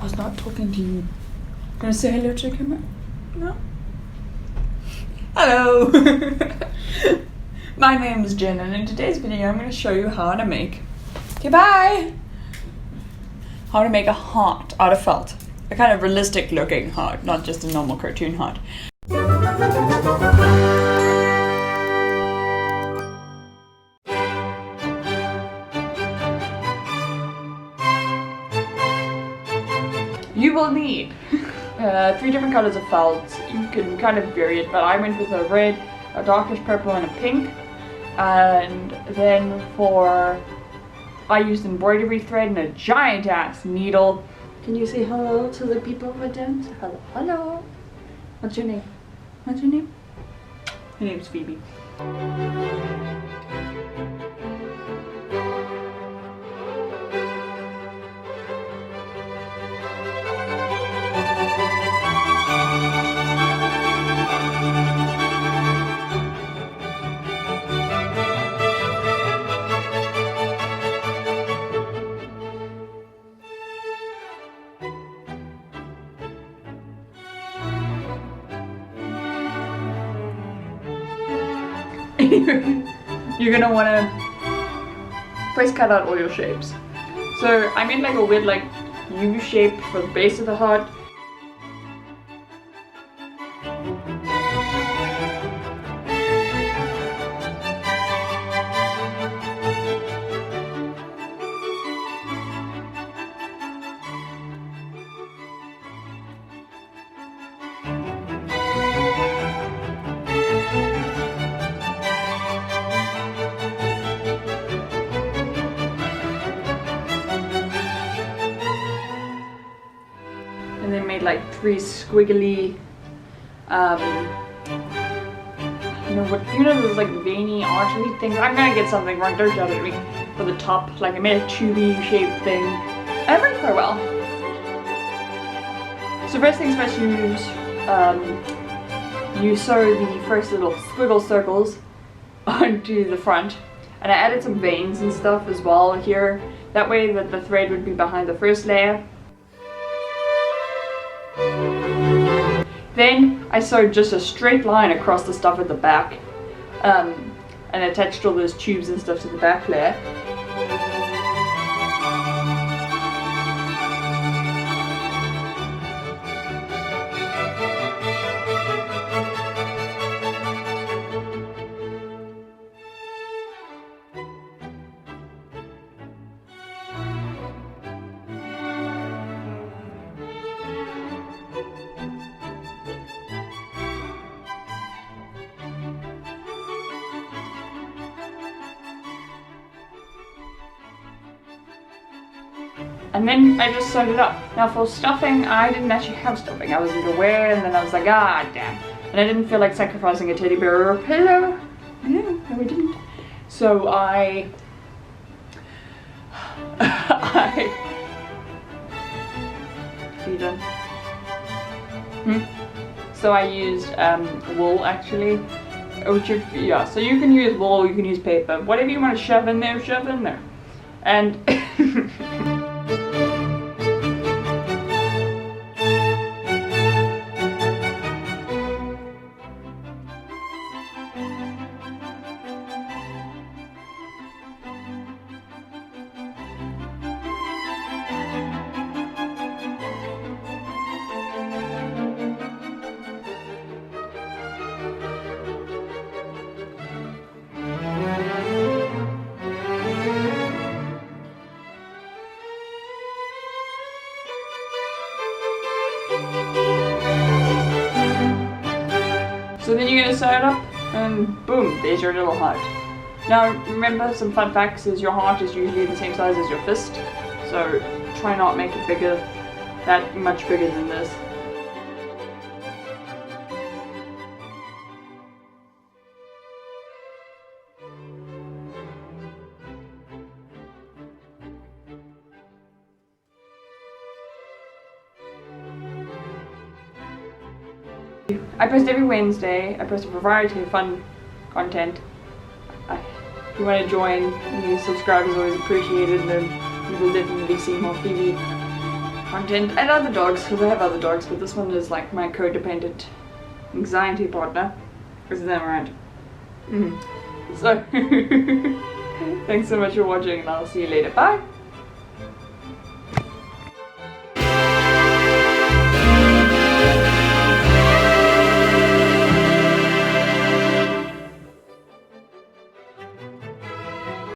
I was not talking to you. Gonna say hello to the camera? No? Hello! My name is Jen, and in today's video I'm gonna show you how to make... Okay, bye! How to make a heart out of felt. A kind of realistic looking heart, not just a normal cartoon heart. You will need 3 different colors of felt. You can kind of vary it, but I went with a red, a darkish purple, and a pink. And then I used embroidery thread and a giant ass needle. Can you say hello to the people over there? Say hello. Hello. What's your name? What's your name? Her name's Phoebe. You're gonna wanna first cut out all your shapes. So I made like a weird like U shape for the base of the heart. And then made like 3 squiggly, you know those like veiny archery things. I'm gonna get something wrong, don't shout at me. For the top, like I made a tubey shaped thing. And it worked quite well. So first things first, you sew the first little squiggle circles onto the front, and I added some veins and stuff as well here. That way that the thread would be behind the first layer. Then I sewed just a straight line across the stuff at the back, and attached all those tubes and stuff to the back layer. And then I just sewed it up. Now for stuffing, I didn't actually have stuffing. I wasn't aware, and then I was like, ah, damn. And I didn't feel like sacrificing a teddy bear or a pillow. No, I didn't. So Are you done? So I used wool actually. Yeah, so you can use wool, you can use paper. Whatever you want to shove in there, shove in there. And so then you're gonna sew it up, and boom, there's your little heart. Now remember, some fun facts is your heart is usually the same size as your fist, so try not make it bigger, that much bigger than this. I post every Wednesday. I post a variety of fun content. If you want to join, any subscribe is always appreciated, and then you will definitely see more Phoebe content, and other dogs, because I have other dogs, but this one is like my codependent anxiety partner. Isn't that right? So, thanks so much for watching, and I'll see you later. Bye!